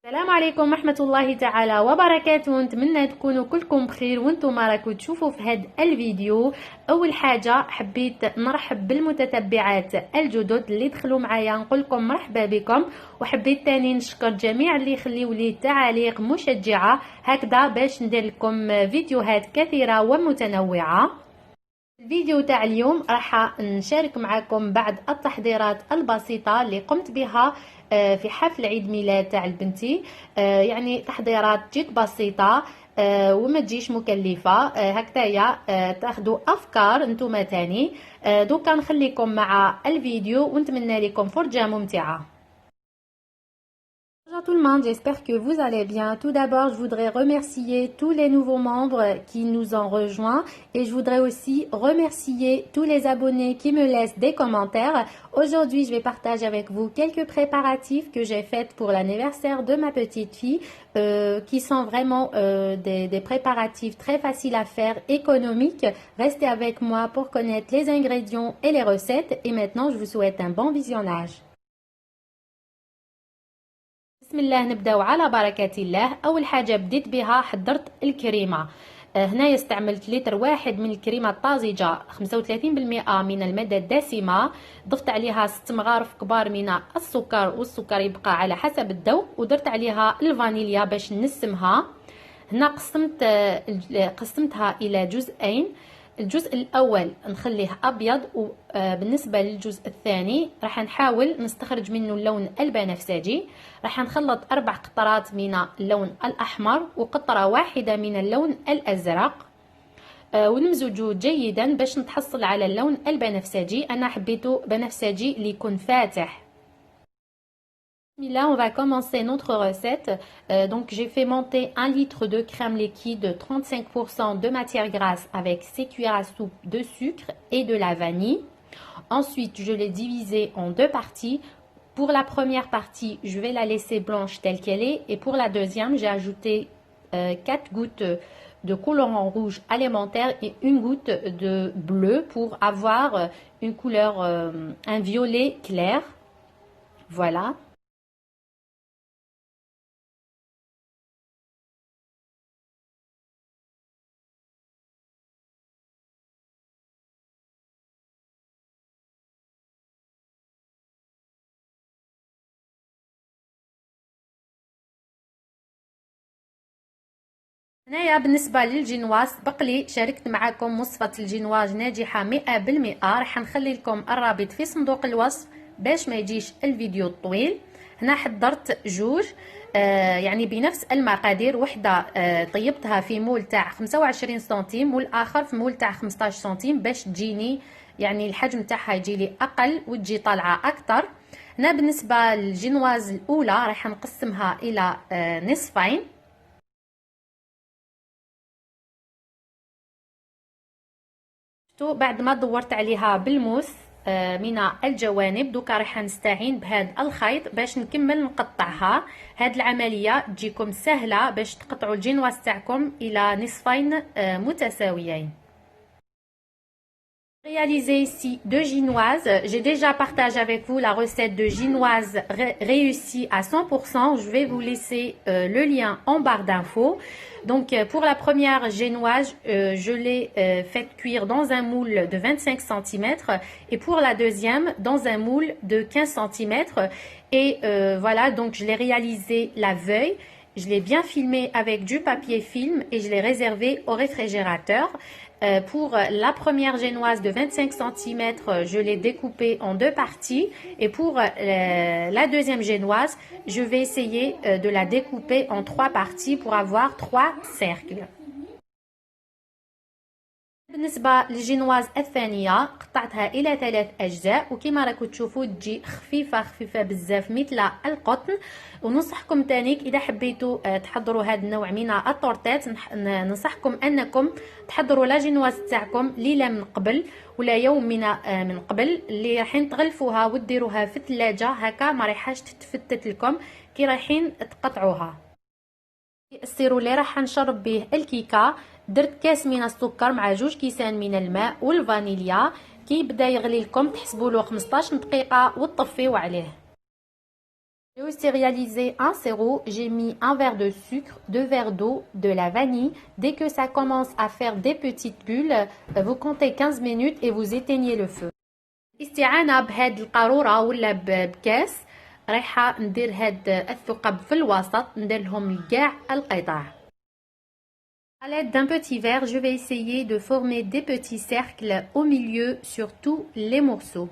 السلام عليكم ورحمة الله تعالى وبركاته. نتمنى تكونوا كلكم بخير وانتم راكم تشوفوا في هذا الفيديو. اول حاجة حبيت نرحب بالمتتبعات الجدد اللي دخلوا معايا، نقول لكم مرحبا بكم. وحبيت تاني نشكر جميع اللي يخليوا لي تعاليق مشجعة هكذا باش ندير لكم فيديوهات كثيرة ومتنوعة. الفيديو تاع اليوم راح نشارك معكم بعض التحضيرات البسيطة اللي قمت بها في حفل عيد ميلاد تاع البنتي. يعني تحضيرات جد بسيطة وما تجيش مكلفة. هكذايا تاخدوا افكار نتوما تاني. دوكا نخليكم مع الفيديو ونتمنى لكم فرجة ممتعة. Bonjour tout le monde, j'espère que vous allez bien. Tout d'abord, je voudrais remercier tous les nouveaux membres qui nous ont rejoints et je voudrais aussi remercier tous les abonnés qui me laissent des commentaires. Aujourd'hui, je vais partager avec vous quelques préparatifs que j'ai faits pour l'anniversaire de ma petite fille qui sont vraiment des préparatifs très faciles à faire, économiques. Restez avec moi pour connaître les ingrédients et les recettes et maintenant, je vous souhaite un bon visionnage. بسم الله، نبداو على بركة الله. اول حاجه بديت بها حضرت الكريمه. هنايا استعملت لتر واحد من الكريمه الطازجه 35% من الماده الدسمه. ضفت عليها 6 مغارف كبار من السكر، والسكر يبقى على حسب الذوق، ودرت عليها الفانيليا باش نسمها. هنا قسمتها الى جزئين. الجزء الاول نخليه ابيض، وبالنسبه للجزء الثاني راح نحاول نستخرج منه اللون البنفسجي. راح نخلط 4 قطرات من اللون الاحمر وقطره واحده من اللون الازرق، ونمزجه جيدا باش نتحصل على اللون البنفسجي. انا حبيته بنفسجي اللي يكون فاتح. Là, on va commencer notre recette. Donc, j'ai fait monter 1 litre de crème liquide, 35% de matière grasse avec 6 cuillères à soupe de sucre et de la vanille. Ensuite, je l'ai divisé en 2 parties. Pour la première partie, je vais la laisser blanche telle qu'elle est. Et pour la deuxième, j'ai ajouté 4 gouttes de colorant rouge alimentaire et 1 goutte de bleu pour avoir une couleur, un violet clair. Voilà. هنايا بالنسبه للجينواز بقلي شاركت معكم وصفه الجينواز ناجحه 100%. راح نخلي لكم الرابط في صندوق الوصف باش ما يجيش الفيديو طويل. هنا حضرت جوج يعني بنفس المقادير. وحده طيبتها في مول تاع 25 سنتيم والاخر في مول تاع 15 سنتيم باش تجيني يعني الحجم تاعها يجي لي اقل وتجي طالعه اكثر. هنا بالنسبه للجينواز الاولى راح نقسمها الى نصفين. بعد ما دورت عليها بالموس من الجوانب، دوكا راح نستعين بهذا الخيط باش نكمل نقطعها. هاد العمليه تجيكم سهله باش تقطعوا الجينواز تاعكم الى نصفين متساويين. Réaliser ici 2 ginoises. J'ai déjà partagé avec vous la recette de ginoise réussie à 100%. Je vais vous laisser le lien en barre d'infos. Donc pour la première génoise, je l'ai faite cuire dans un moule de 25 cm et pour la deuxième dans un moule de 15 cm. Et voilà, donc je l'ai réalisé la veille. Je l'ai bien filmé avec du papier film et je l'ai réservé au réfrigérateur. Pour la première génoise de 25 cm, je l'ai découpée en 2 parties. Et pour la deuxième génoise, je vais essayer de la découper en 3 parties pour avoir 3 cercles. بالنسبه للجينواز الثانيه قطعتها الى 3 اجزاء، وكما راكم تشوفوا تجي خفيفه بزاف مثل القطن. وننصحكم تانيك اذا حبيتوا تحضروا هذا النوع من الطورتات، ننصحكم انكم تحضروا لا جينواز تاعكم ليله من قبل ولا يوم من قبل، اللي رايحين تغلفوها وديروها في الثلاجه هكا ما رايحاش تتفتت لكم كي رايحين تقطعوها. السيرو اللي راح نشرب به الكيكه درت كاس من السكر مع 2 كيسان من الماء والفانيليا. كي يبدا يغلي لكم تحسبوا له 15 دقيقه وتطفيو عليه. J'ai aussi réalisé un sirop, j'ai mis un verre de sucre, 2 verres d'eau, de la vanille. Dès que ça commence à faire des petites bulles, vous comptez 15 minutes et vous éteignez le feu. استعانة بهاد القارورة ولا بكاس رايحة ندير هاد الثقب في الوسط ندير لهم كاع القطع. À l'aide d'un petit verre, je vais essayer de former des petits cercles au milieu sur tous les morceaux.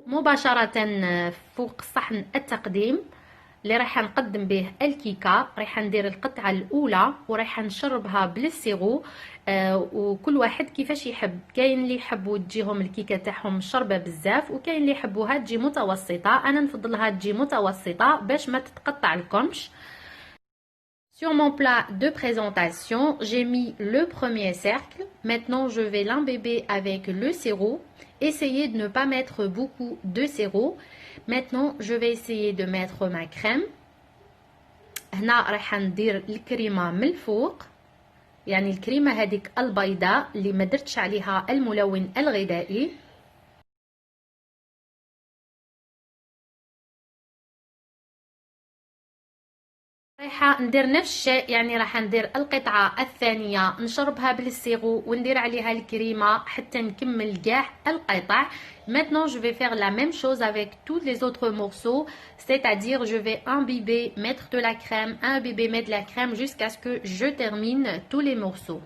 مباشرة فوق صحن التقديم اللي راح نقدم به الكيكة راح ندير القطعة الأولى وراح نشربها بالسيغو. وكل واحد كيفاش يحب، كاين اللي يحبوا تجيهم الكيكة تاعهم شربة بزاف وكاين اللي يحبوها تجي متوسطة. أنا نفضلها تجي متوسطة باش ما تتقطع لكمش. Sur mon plat de présentation, j'ai mis le premier cercle. Maintenant, je vais l'imbiber avec le sirop. Essayez de ne pas mettre beaucoup de sirop. Maintenant, je vais essayer de mettre ma crème. هنا راح ندير الكريمة من الفوق، يعني الكريمة هذيك البيضاء اللي ما درتش عليها الملون الغذائي. رايحة ندير نفس الشيء، يعني راح ندير القطعة الثانية نشربها بالسيغو وندير عليها الكريمة حتى نكمل كاع القطع. Maintenant je vais faire la même chose avec tous les autres morceaux, c'est-à-dire je vais imbiber, mettre de la crème, imbiber, mettre de la crème jusqu'à ce que je termine tous les morceaux.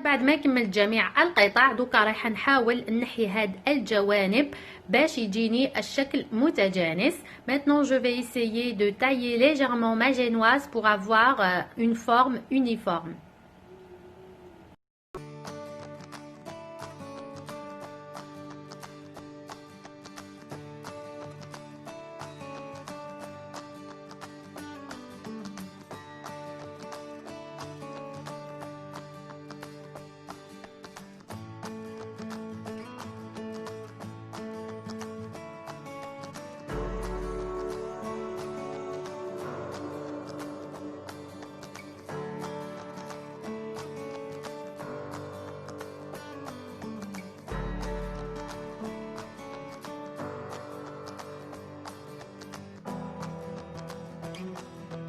بعد ما كملت جميع القطع دوكا راح نحاول نحي هاد الجوانب باش يجيني الشكل متجانس. Maintenant je vais essayer de tailler légèrement ma génoise pour avoir une forme uniforme.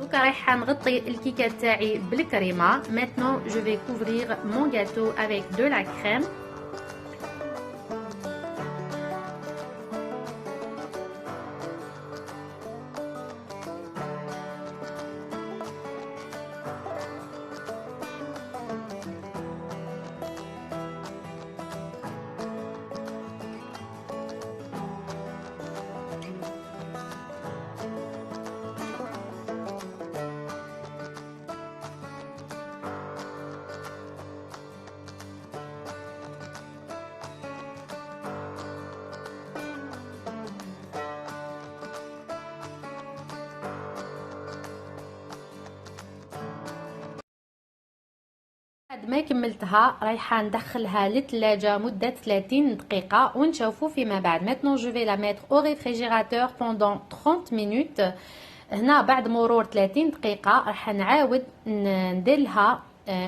دوكا رايحه نغطي الكيكه تاعي بالكريمه. Maintenant je vais couvrir mon gâteau avec de la crème. بعد ما كملتها رايحه ندخلها للثلاجه مده 30 دقيقه ونشوفوا فيما بعد. maintenant je vais la mettre au réfrigérateur pendant 30 minutes. هنا بعد مرور 30 دقيقه راح نعاود ندير لها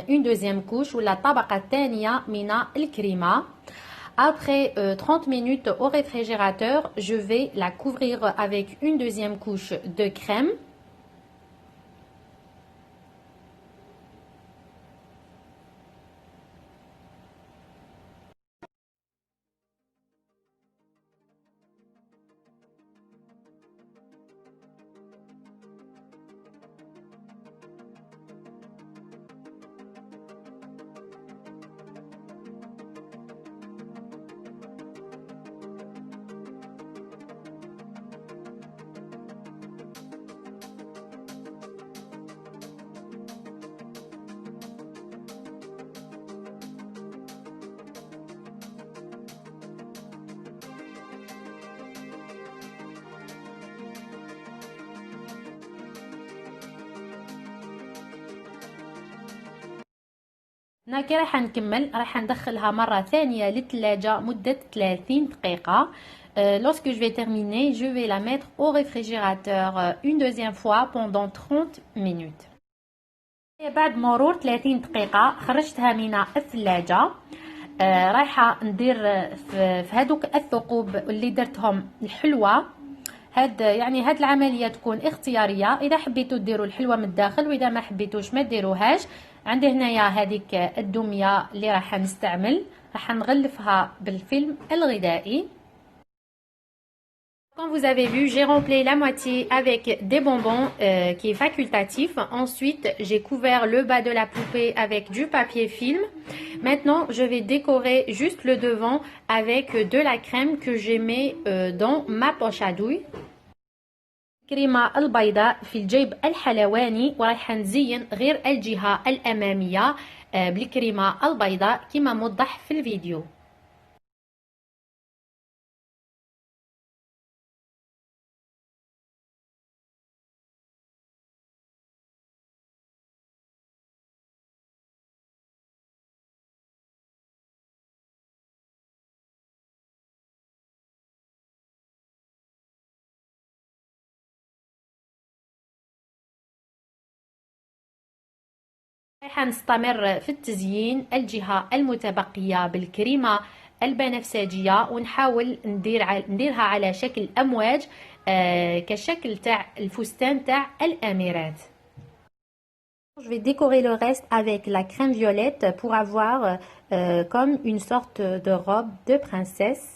une deuxième couche ولا الطبقه الثانيه من الكريمه. Après 30 minutes au réfrigérateur, je vais la couvrir avec une deuxième couche de crème. هنا كي راح نكمل راح ندخلها مرة ثانية للثلاجة مدة 30 دقيقة. Lorsque je vais terminer, je vais la mettre au réfrigérateur une deuxième fois pendant 30 minutes. بعد مرور 30 دقيقة خرجتها من الثلاجة. رايحة ندير في هذوك الثقوب اللي درتهم الحلوة. هاد العملية تكون اختيارية، إذا حبيتوا ديروا الحلوة من الداخل وإذا ما حبيتوش ما ديروهاش. عندي هنايا هذيك الدمية اللي راح نستعمل، راح نغلفها بالفيلم الغذائي. Comme vous avez vu, j'ai rempli la moitié avec des bonbons qui est facultatif. Ensuite, j'ai couvert le bas de la poupée avec du papier film. Maintenant, je vais décorer juste le devant avec de la crème que j'ai mis dans ma poche à douille. كريمة البيضاء في الجيب الحلواني، ورايحة نزين غير الجهة الأمامية بالكريمة البيضاء كما موضح في الفيديو. رايحة نستمر في التزيين الجهة المتبقية بالكريمة البنفسجية، ونحاول نديرها على شكل أمواج كشكل تاع الفستان تاع الأميرات. Je vais décorer le reste avec la crème violette pour avoir comme une sorte de robe de princesse.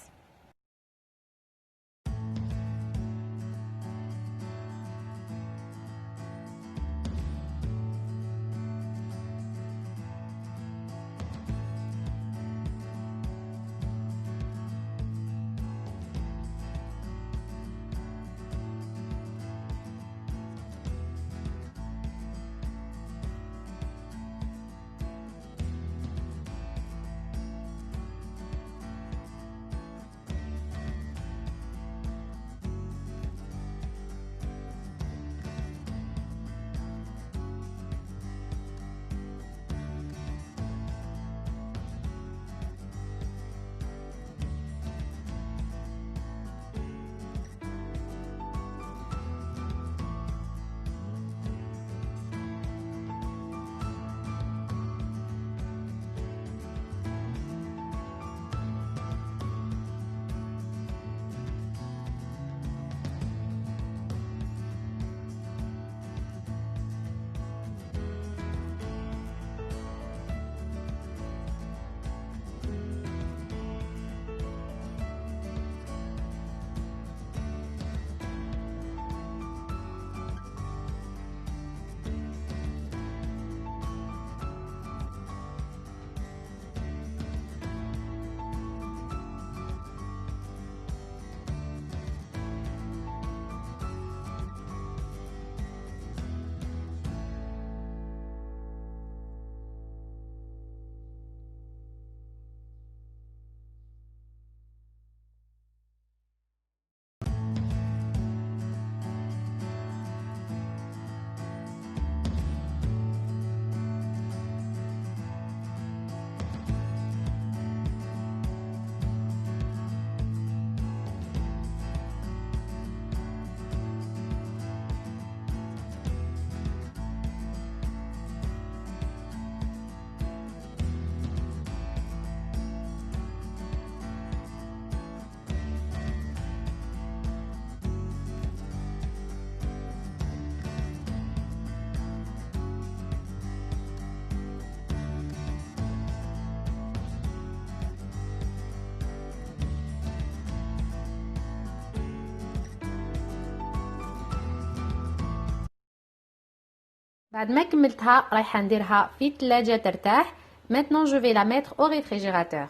بعد ما كملتها رايحه نديرها في الثلاجه ترتاح. Maintenant je vais la mettre au réfrigérateur.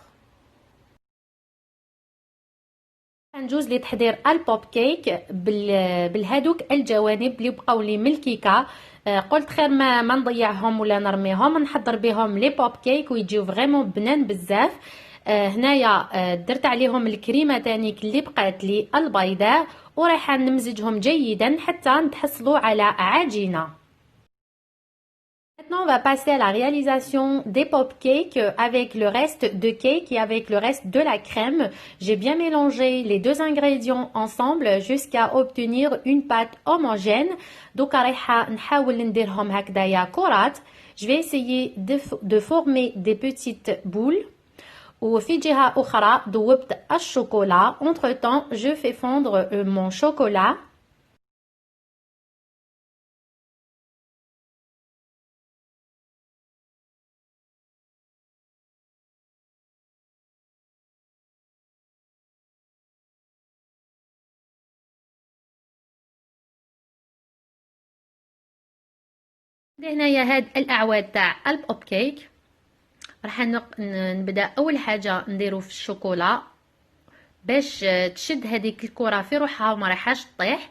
ندوز لتحضير البوب كيك بالهادوك الجوانب اللي بقاو لي من الكيكه. قلت خير ما نضيعهم ولا نرميهم، نحضر بهم لي بوب كيك ويجيو فريمون بنان بزاف. هنايا درت عليهم الكريمه تانيك اللي بقات لي البيضاء، ورايحه نمزجهم جيدا حتى نتحصلوا على عجينه. Maintenant, on va passer à la réalisation des pop cakes avec le reste de cake et avec le reste de la crème. J'ai bien mélangé les deux ingrédients ensemble jusqu'à obtenir une pâte homogène. Donc, رايحة نحاول نديرهم هكذايا كرات. Je vais essayer de former des petites boules. وفي جهة أخرى ذوبت الشوكولا. Entre temps, je fais fondre mon chocolat. هنايا هاد الاعواد تاع البوب كيك. راح نبدا اول حاجه نديرو في الشوكولا باش تشد هذيك الكره في روحها وما راحش تطيح،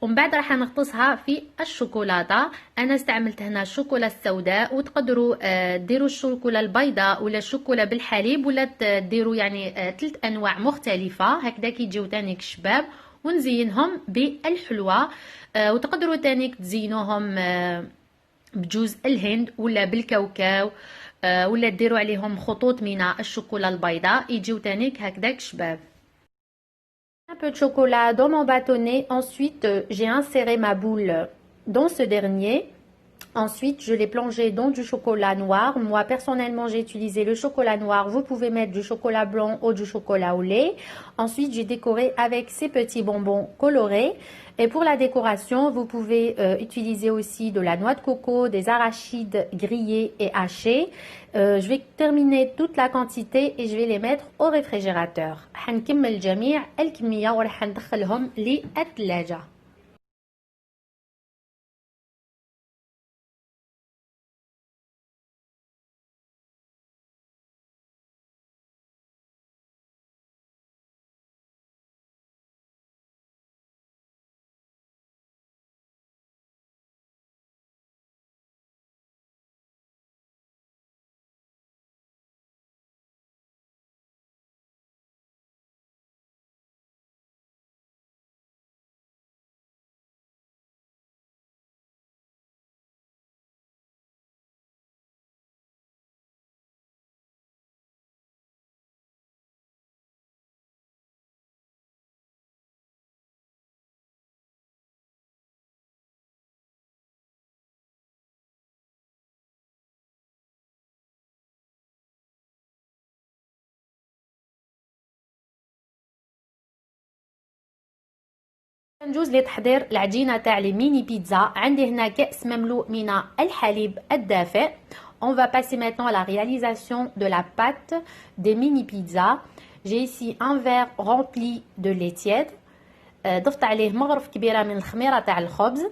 ومن بعد راح نغطسها في الشوكولاته. انا استعملت هنا الشوكولا السوداء، وتقدروا ديروا الشوكولا البيضاء ولا الشوكولا بالحليب، ولا ديروا يعني 3 انواع مختلفه هكذا كيجيو تانيك شباب. ونزينهم بالحلوى، وتقدروا تانيك تزينوهم بجوز الهند ولا بالكاوكاو، ولا ديروا عليهم خطوط من الشوكولا البيضاء يجيو تانيك هكذاك شباب. Un peu de chocolat dans mon bâtonnet. Ensuite, j'ai inséré ma boule dans ce dernier. Ensuite, je l'ai plongé dans du chocolat noir. Moi, personnellement, j'ai utilisé le chocolat noir. Vous pouvez mettre du chocolat blanc ou du chocolat au lait. Ensuite, j'ai décoré avec ces petits bonbons colorés. Et pour la décoration, vous pouvez utiliser aussi de la noix de coco, des arachides grillés et hachés. Je vais terminer toute la quantité et je vais les mettre au réfrigérateur. حنكمل جميع الكمية وراح ندخلهم للثلاجة. نجوز لتحضير العجينه تاع لي ميني بيتزا. عندي هنا كأس مملوء من الحليب الدافئ. On va passer maintenant à la réalisation de la pâte des mini pizzas. J'ai ici un verre rempli de lait tiède. ضفت عليه مغرف كبيره من الخميره تاع الخبز.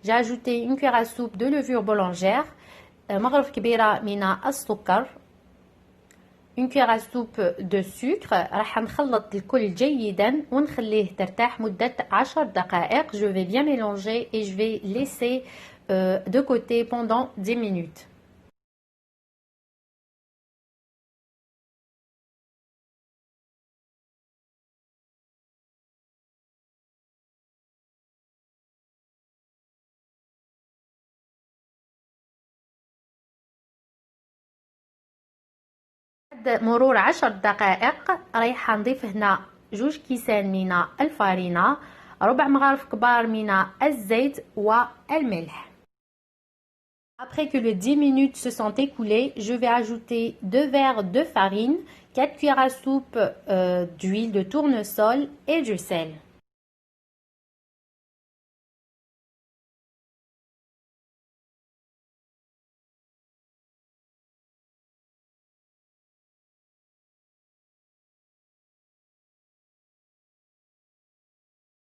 J'ai ajouté une cuillère à soupe de levure boulangère. مغرف كبيره من السكر. une cuillère à soupe de sucre. راح نخلط الكل جيدا ونخليه ترتاح مدة 10 دقائق. Je vais bien mélanger et je vais laisser de côté pendant 10 minutes. بعد مرور 10 دقائق رايحة نضيف هنا 2 كيسان من الفارينة، 4 مغارف كبار من الزيت والملح. Après que les 10 minutes se sont écoulées, je vais ajouter 2 verres de farine, 4 cuillères à soupe d'huile de tournesol et du sel.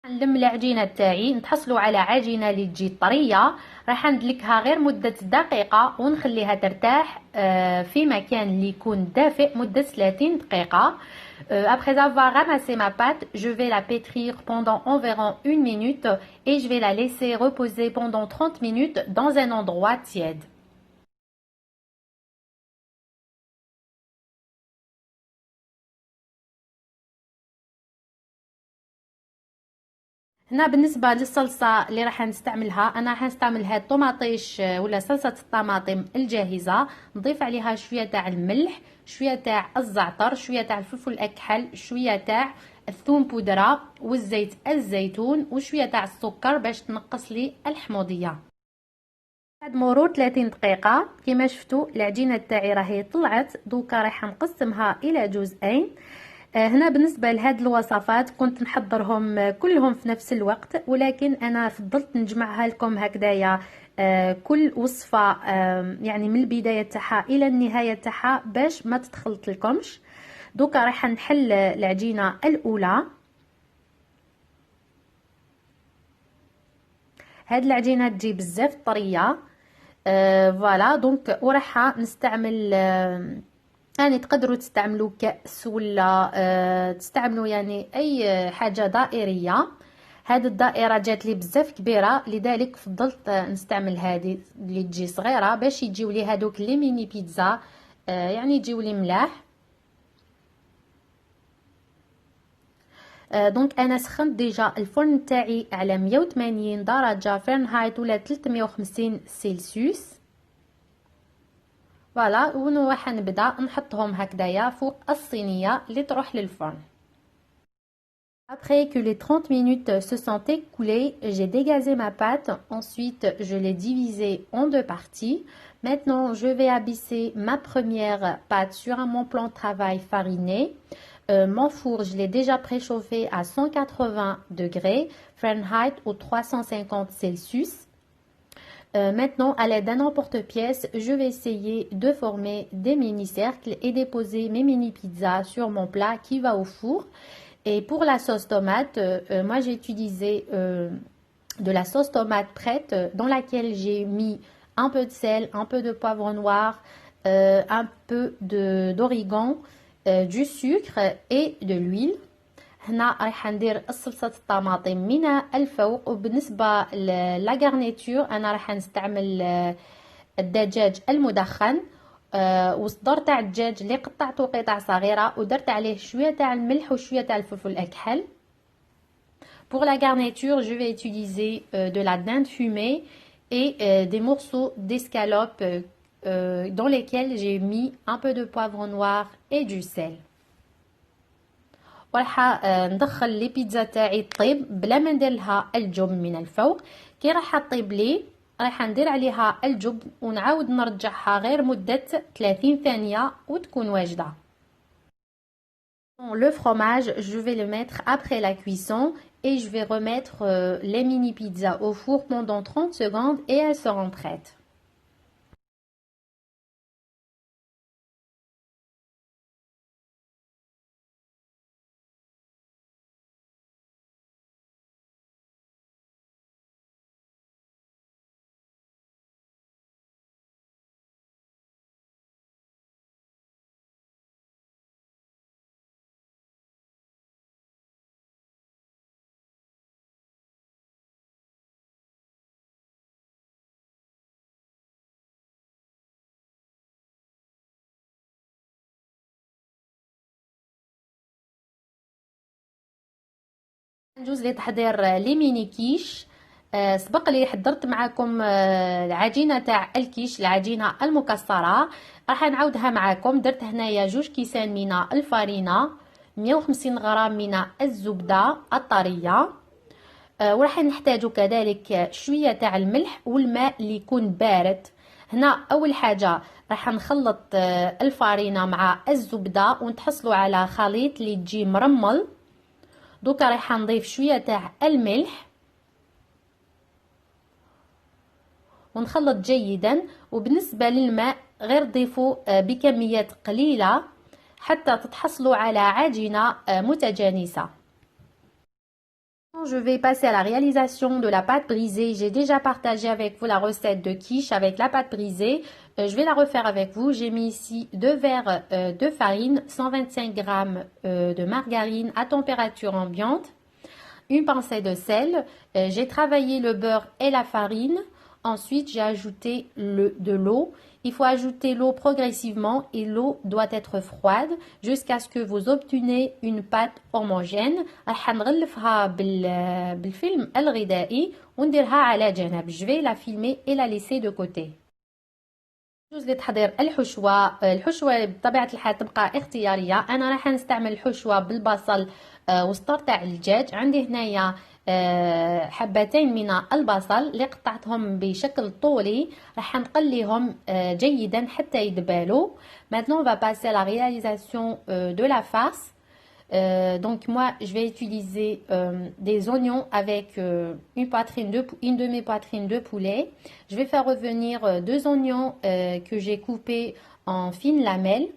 نلم العجينه تاعي، نتحصلوا على عجينه اللي تجي طريه. راح ندلكها غير مده دقيقه ونخليها ترتاح في مكان اللي يكون دافئ مده 30 دقيقه. Après avoir ramassé ma pâte, je vais la pétrir pendant environ 1 minute et je vais la laisser reposer pendant 30 minutes dans un endroit tiède. هنا بالنسبه للصلصه اللي راح نستعملها، انا راح نستعمل هاد الطماطيش ولا صلصه الطماطم الجاهزه. نضيف عليها شويه تاع الملح، شويه تاع الزعتر، شويه تاع الفلفل الاكحل، شويه تاع الثوم بودره والزيت الزيتون وشويه تاع السكر باش تنقص لي الحموضيه. بعد مرور 30 دقيقه كما شفتوا العجينه تاعي راهي طلعت. دوكا راح نقسمها الى جزئين. هنا بالنسبه لهاد الوصفات كنت نحضرهم كلهم في نفس الوقت، ولكن انا فضلت نجمعها لكم هكذايا كل وصفه يعني من البدايه تاعها الى النهايه تاعها باش ما تتخلط لكمش. دوكا راح نحل العجينه الاولى. هاد العجينه تجي بزاف طريه فوالا. دونك وراح نستعمل يعني تقدروا تستعملوا كأس ولا تستعملوا يعني اي حاجه دائريه. هذه الدائره جات لي بزاف كبيره لذلك فضلت نستعمل هذه اللي تجي صغيره باش يجيو لي هذوك لي ميني بيتزا يعني يجيو لي ملاح. دونك انا سخنت ديجا الفرن تاعي على 180 درجه فرنهايت ولا 350 سلسيوس. فوالا وراح نبدا نحطهم هكذايا فوق الصينيه اللي تروح للفرن. Après que les 30 minutes se sont écoulées, j'ai dégazé ma pâte. Ensuite, je l'ai divisée en deux parties. Maintenant, je vais abysser ma première pâte sur mon plan de travail fariné. Mon four, je l'ai déjà préchauffé à 180 degrés Fahrenheit ou 350 Celsius. Maintenant, à l'aide d'un emporte-pièce, je vais essayer de former des mini-cercles et déposer mes mini-pizzas sur mon plat qui va au four. Et pour la sauce tomate, moi j'ai utilisé de la sauce tomate prête dans laquelle j'ai mis un peu de sel, un peu de poivre noir, un peu d'origan, du sucre et de l'huile. هنا راح ندير صلصه الطماطم من الفوق. وبالنسبه لا غارنيتور انا راح نستعمل الدجاج المدخن وصدر تاع الدجاج اللي قطعته قطع صغيره ودرت عليه شويه تاع الملح وشويه تاع الفلفل الاكحل. Pour la garniture, je vais utiliser de la dinde fumée et des morceaux d'escalope dans lesquels j'ai mis un peu de poivre noir et du sel. وراح ندخل لي بيتزا تاعي طيب بلا ما ندير لها الجبن من الفوق. كي راح طيب لي راح ندير عليها الجبن ونعاود نرجعها غير مدة 30 ثانية وتكون واجدة. Le fromage, je vais le mettre après la cuisson et je vais remettre les mini pizzas au four pendant 30 secondes et elles seront prêtes. نجوز لتحضير لي ميني كيش. سبق لي حضرت معاكم العجينه تاع الكيش، العجينه المكسره. راح نعاودها معاكم. درت هنايا 2 كيسان من الفارينه، 150 غرام من الزبده الطريه، وراح نحتاجو كذلك شويه تاع الملح والماء اللي يكون بارد. هنا اول حاجه راح نخلط الفارينه مع الزبده ونتحصلوا على خليط اللي تجي مرمل. دوكا راح نضيف شويه تاع الملح ونخلط جيدا. وبالنسبه للماء غير ضيفوا بكميات قليله حتى تتحصلوا على عجينه متجانسه. Je vais passer à la réalisation de la pâte brisée. J'ai déjà partagé avec vous la recette de quiche avec la pâte brisée. Je vais la refaire avec vous. J'ai mis ici 2 verres de farine, 125 g de margarine à température ambiante, une pincée de sel. J'ai travaillé le beurre et la farine. Ensuite, j'ai ajouté de l'eau. Il faut ajouter l'eau progressivement et l'eau doit être froide jusqu'à ce que vous obteniez une pâte homogène. راح نغلفها بالفيلم الغذائي ونديرها على جنب. Je vais la filmer et la laisser de côté. يجوز لتحضير الحشوة بطبيعة الحال تبقى اختيارية. أنا راح نستعمل الحشوة بالبصل وسطر تاع الدجاج. عندي هنايا حبتين من البصل اللي قطعتهم بشكل طولي. راح نقليهم جيدا حتى يدبالوا. Maintenant on va passer à la réalisation de la farce. Donc moi je vais utiliser des oignons avec une demi-poitrine de poulet. Je vais faire revenir 2 oignons que j'ai coupés en fines lamelles.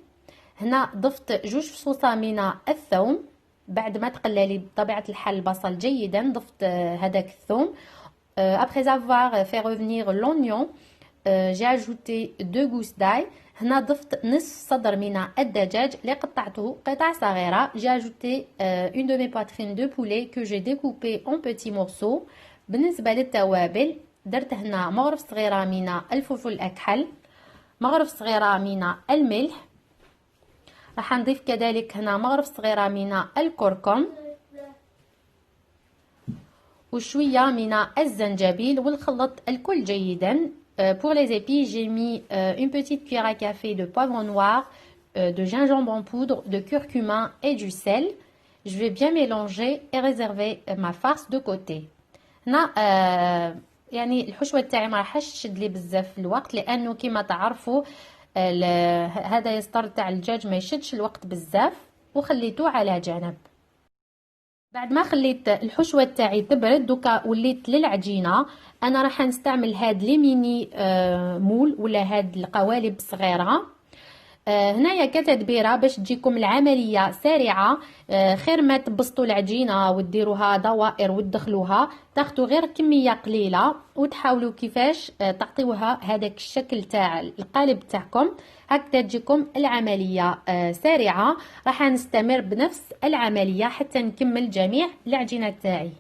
هنا ضفت 2 فصوصة من الثوم. بعد ما تقلى بطبيعة الحال البصل جيدا ضفت هذاك الثوم. Après avoir fait revenir l'oignon, j'ai ajouté 2 gousses d'ail. هنا ضفت نصف صدر من الدجاج اللي قطعته قطع صغيرة. J'ai ajouté une demi-poitrine de poulet que j'ai découpé en petits morceaux. بالنسبة للتوابل درت هنا مغرف صغيرة من الفلفل الأكحل، مغرف صغيرة من الملح. راح نضيف كذلك هنا مغرف صغيرة من الكركم وشوية من الزنجبيل ونخلط الكل جيدا. Pour les épices, j'ai mis une petite cuillère à café de poivre noir, de gingembre en poudre, de curcuma et du sel. Je vais bien mélanger et réserver ma farce de côté. هنا يعني الحشوة تاعي ما راحش تشد لي بزاف في الوقت لأنه كما تعرفوا هذا يسطر تاع الدجاج ما يشدش الوقت بزاف وخليته على جنب. بعد ما خليت الحشوة تاعي تبرد دوكا وليت للعجينة. انا راح نستعمل هاد لي ميني مول ولا هاد القوالب صغيرة. هنايا كتدبيرة باش تجيكم العملية سريعة. خير ما تبسطوا العجينة وديروها دوائر وتدخلوها، تاخدوا غير كمية قليلة وتحاولوا كيفاش تعطيوها هذاك الشكل تاع القالب تاعكم. هكذا تجيكم العملية سريعة. راح نستمر بنفس العملية حتى نكمل جميع العجينة تاعي.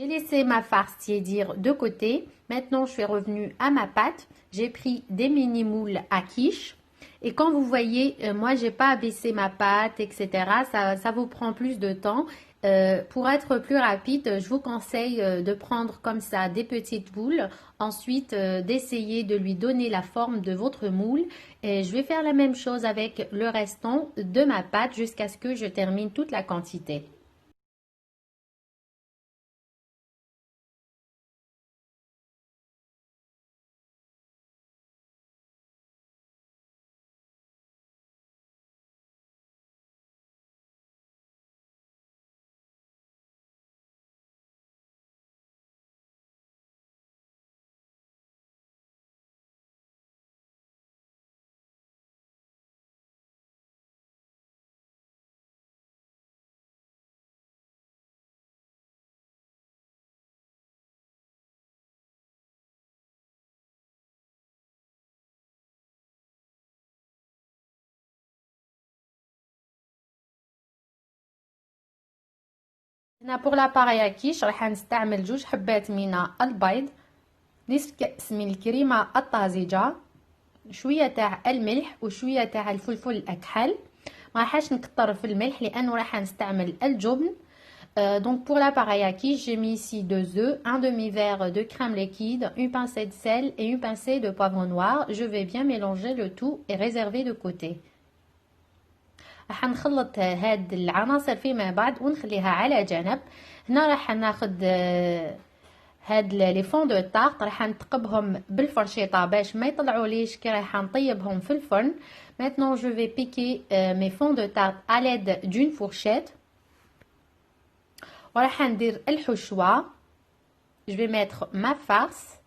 J'ai laissé ma farce tiédir de côté. Maintenant, je suis revenue à ma pâte. J'ai pris des mini moules à quiche. Et quand vous voyez, moi, j'ai pas abaissé ma pâte, etc. Ça vous prend plus de temps. Pour être plus rapide, je vous conseille de prendre comme ça des petites boules. Ensuite, d'essayer de lui donner la forme de votre moule. Et je vais faire la même chose avec le restant de ma pâte jusqu'à ce que je termine toute la quantité. هنا pour l'appareil à quiche راح نستعمل 2 حبات من البيض، نصف كأس من الكريمة الطازجة، شوية تاع الملح وشوية تاع الفلفل الأكحل. ما راحش نكتر في الملح لأنه راح نستعمل الجبن. Donc pour l'appareil à quiche, j'ai mis ici 2 œufs, un demi-verre de crème liquide, une pincée de sel et une pincée de poivre noir. Je vais bien mélanger le tout et réserver de côté. راح نخلط هاد العناصر فيما بعد ونخليها على جنب. هنا راح ناخد هاد لي فون دو طارت راح نتقبهم بالفرشيطه باش ما يطلعوليش كي راح نطيبهم في الفرن. Maintenant je vais piquer mes fonds de tarte à l'aide d'une fourchette. وراح ندير الحشوه. Je vais mettre ma farce.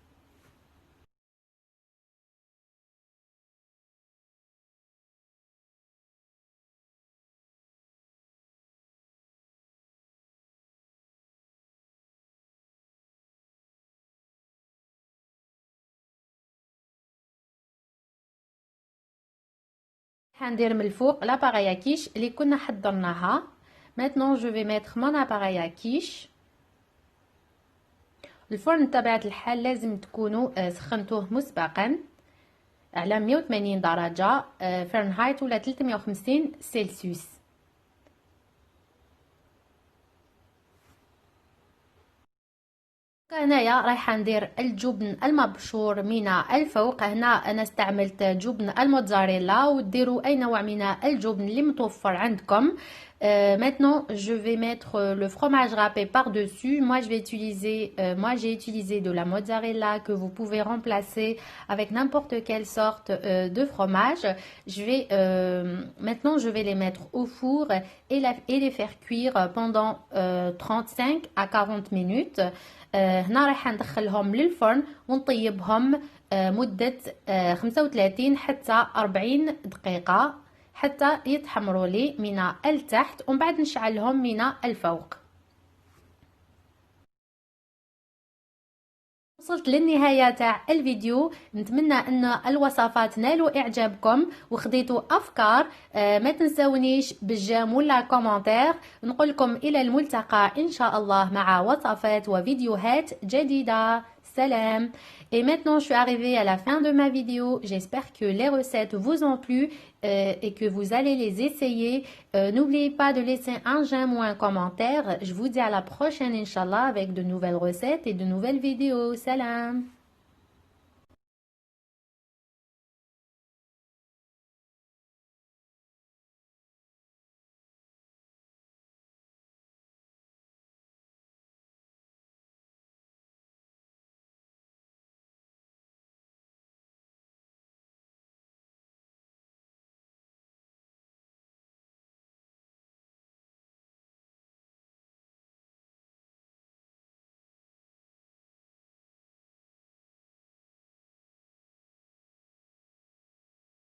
حندير من الفوق لاباغي à quiche اللي كنا حضرناها. Maintenant je vais mettre mon appareil à quiche. الفرن بطبيعة الحال لازم تكونوا سخنتوه مسبقا على 180 درجة فahrenheit ولا 350 سلسيوس. هنايا رايحه ندير الجبن المبشور من الفوق. هنا انا استعملت جبن الموتزاريلا وديروا اي نوع من الجبن اللي متوفر عندكم. Maintenant je vais mettre le fromage râpé par dessus. Moi j'ai utilisé de la mozzarella que vous pouvez remplacer avec n'importe quelle sorte de fromage. Maintenant je vais les mettre au four et les faire cuire pendant 35 à 40 minutes. هنا راح ندخلهم للفرن ونطيبهم مدة 35 حتى 40 دقيقة حتى يتحمروا لي من التحت ومن بعد نشعلهم من الفوق. وصلت للنهاية تاع الفيديو. نتمنى ان الوصفات نالوا اعجابكم وخديتوا افكار. ما تنسونيش بالجيم ولا كومنتير. نقول لكم الى الملتقى ان شاء الله مع وصفات وفيديوهات جديدة. Salam. Et maintenant, je suis arrivée à la fin de ma vidéo. J'espère que les recettes vous ont plu et que vous allez les essayer. N'oubliez pas de laisser un j'aime ou un commentaire. Je vous dis à la prochaine, Inch'Allah, avec de nouvelles recettes et de nouvelles vidéos. Salam.